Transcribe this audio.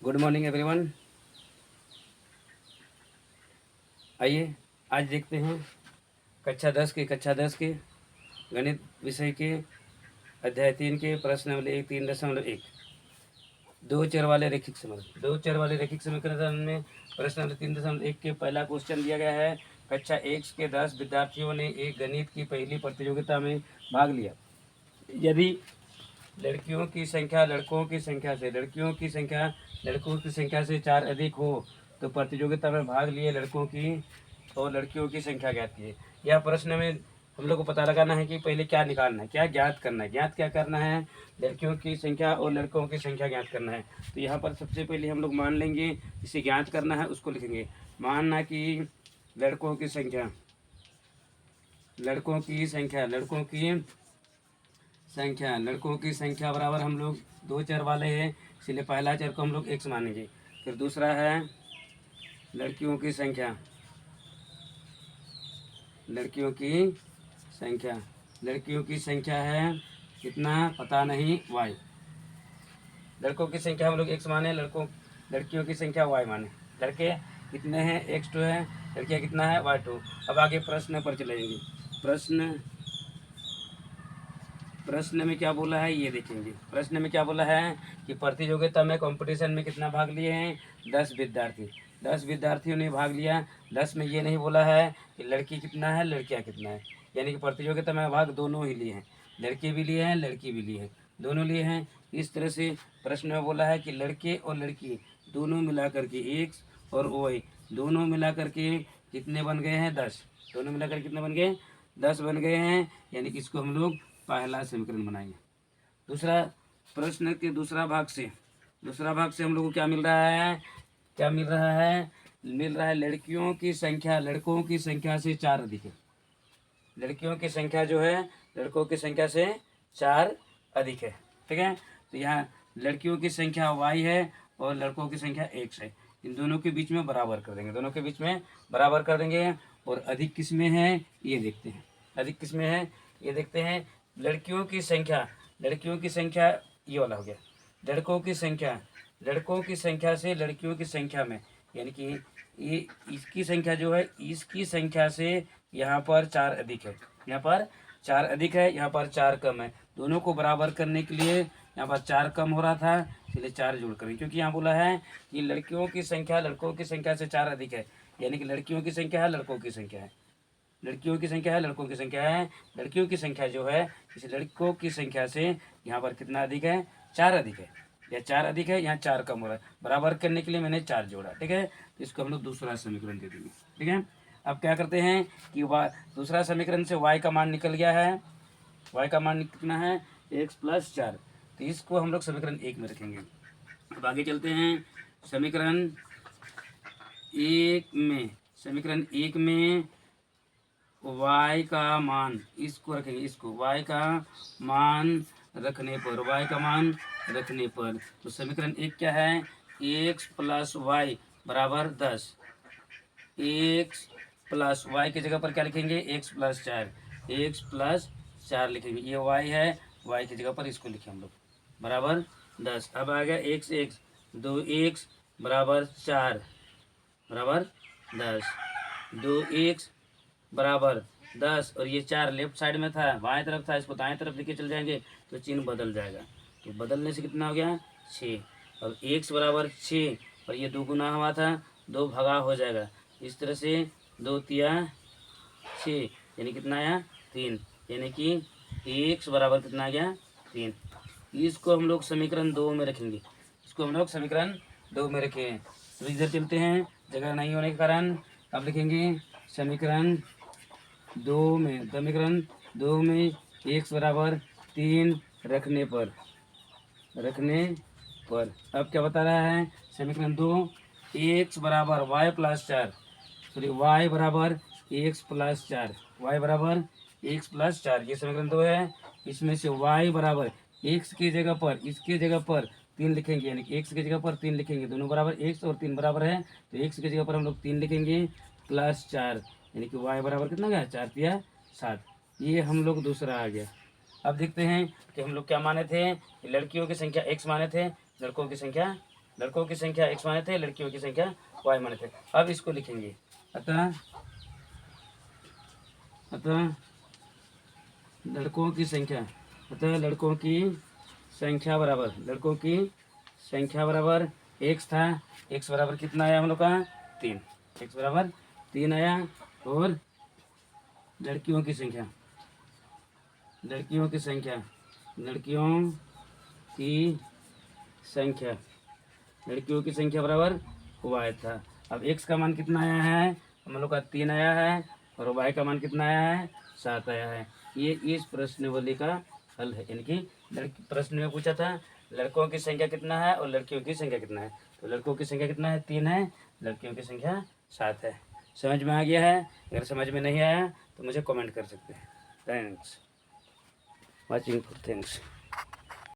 Good morning everyone. आइए आज देखते हैं कक्षा 10 के गणित विषय के अध्याय 3 के प्रश्न नंबर 3.1 दो चर वाले रैखिक समीकरण में प्रश्न नंबर 3.1 के पहला क्वेश्चन दिया गया है। कक्षा 1 के 10 विद्यार्थियों ने एक गणित की पहली प्रतियोगिता में भाग लिया। यदि लड़कियों की संख्या लड़कों की संख्या से 4 अधिक हो तो प्रतियोगिता में भाग लिए लड़कों की और लड़कियों की संख्या ज्ञात कीजिए। यह प्रश्न में हम लोग को पता लगाना है कि पहले क्या निकालना है, क्या ज्ञात करना है। ज्ञात क्या करना है? लड़कियों की संख्या और लड़कों की संख्या ज्ञात करना है। तो यहाँ पर सबसे पहले हम लोग मान लेंगे, इसे ज्ञात करना है उसको लिखेंगे। मानना कि लड़कों की संख्या बराबर हम लोग दो चर वाले हैं, इसलिए पहला चर को हम लोग x मानेंगे। फिर दूसरा है लड़कियों की संख्या है कितना पता नहीं y। लड़कों की संख्या हम लोग x माने, लड़कियों की संख्या y माने। लड़के कितने हैं? x2 है, लड़कियाँ कितना है? y2। अब आगे प्रश्न पर चले जाएंगे। प्रश्न में क्या बोला है ये देखेंगे। प्रश्न में क्या बोला है कि प्रतियोगिता में कंपटीशन में कितना भाग लिए हैं? 10 विद्यार्थी। 10 विद्यार्थियों ने भाग लिया। 10 में ये नहीं बोला है कि लड़की कितना है लड़कियां कितना है, यानी कि प्रतियोगिता में भाग दोनों ही लिए हैं, लड़के भी लिए हैं लड़की भी लिए हैं, दोनों लिए हैं। इस तरह से प्रश्न में बोला है कि लड़के और लड़की दोनों मिला करके एक्स और वाई दोनों मिला करके कितने बन गए हैं? 10। दोनों मिलाकर कितने बन गए? 10 बन गए हैं, यानी कि इसको हम लोग पहला समीकरण बनाएंगे। दूसरा प्रश्न के दूसरा भाग से हम लोग को क्या मिल रहा है? मिल रहा है लड़कियों की संख्या लड़कों की संख्या से 4 अधिक है। लड़कियों की संख्या जो है लड़कों की संख्या से 4 अधिक है। ठीक है, तो यहाँ लड़कियों की संख्या y है और लड़कों की संख्या x है। इन दोनों के बीच में बराबर कर देंगे। और अधिक किस में है ये देखते हैं। लड़कियों की संख्या ये वाला हो गया। लड़कों की संख्या से लड़कियों की संख्या में, यानी कि ये इसकी संख्या जो है इसकी संख्या से यहाँ पर 4 अधिक है, यहाँ पर 4 कम है। दोनों को बराबर करने के लिए यहाँ पर 4 कम हो रहा था, इसलिए 4 जोड़ करेंगे, क्योंकि यहाँ बोला है कि लड़कियों की संख्या लड़कों की संख्या से 4 अधिक है, यानी कि लड़कियों की संख्या है लड़कों की संख्या है, लड़कियों की संख्या जो है इस लड़कों की संख्या से यहाँ पर कितना अधिक है? 4 अधिक है। या 4 अधिक है, यहाँ 4 कम हो रहा है। बराबर करने के लिए मैंने 4 जोड़ा। ठीक है, तो इसको हम लोग दूसरा समीकरण दे देंगे। ठीक है, अब क्या करते हैं कि दूसरा समीकरण से y का मान निकल गया है। y का मान कितना है? x + 4। तो इसको हम लोग समीकरण 1 में रखेंगे। अब आगे चलते हैं समीकरण 1 में y का मान इसको रखेंगे, इसको y का मान रखने पर तो समीकरण 1 क्या है? x + y बराबर 10। x + y की जगह पर क्या लिखेंगे? x + 4 लिखेंगे। ये y है, y की जगह पर इसको लिखे हम लोग बराबर 10। अब आ गया x 2x बराबर 4 बराबर 10। 2x बराबर 10 और ये 4 लेफ्ट साइड में था, बाएं तरफ था, इसको दाएं तरफ लेके चल जाएंगे तो चिन्ह बदल जाएगा। तो बदलने से कितना हो गया? 6। अब x बराबर 6 और ये 2 गुना हुआ था, 2 भगा हो जाएगा। इस तरह से 2 तिया 6, यानी कितना आया? 3, यानी कि x बराबर कितना आ गया? 3। इसको हम लोग समीकरण 2 में रखेंगे। तो इधर चलते हैं, जगह नहीं होने के कारण अब लिखेंगे समीकरण 2 में x बराबर 3 रखने पर अब क्या बता रहा है समीकरण 2? x बराबर y + 4 y बराबर x + 4 ये समीकरण 2 है। इसमें से y बराबर x की जगह पर इसकी जगह पर 3 लिखेंगे, यानी कि x की जगह पर 3 लिखेंगे। दोनों बराबर x और 3 बराबर है, तो x की जगह पर हम लोग 3 लिखेंगे +4, यानी कि y बराबर कितना गया? 4 तिया 7। ये हम लोग दूसरा आ गया। अब देखते हैं कि हम लोग क्या माने थे? लड़कियों की संख्या x माने थे, लड़कों की संख्या लड़कों की संख्या x माने थे, लड़कियों की संख्या y माने थे। अब इसको लिखेंगे, अतः लड़कों की संख्या बराबर x था, x बराबर कितना आया हम लोग का 3, x बराबर 3 आया। और लड़कियों की संख्या बराबर y था। अब x का मान कितना आया है हम लोग का 3 आया है, और y का मान कितना आया है 7 आया है। ये इस प्रश्नावली का हल है। यानी कि प्रश्न में पूछा था लड़कों की संख्या कितना है और लड़कियों की संख्या कितना है, तो लड़कों की संख्या कितना है 3 है, लड़कियों की संख्या 7 है। समझ में आ गया है? अगर समझ में नहीं आया तो मुझे कमेंट कर सकते हैं। Thanks watching for thanks.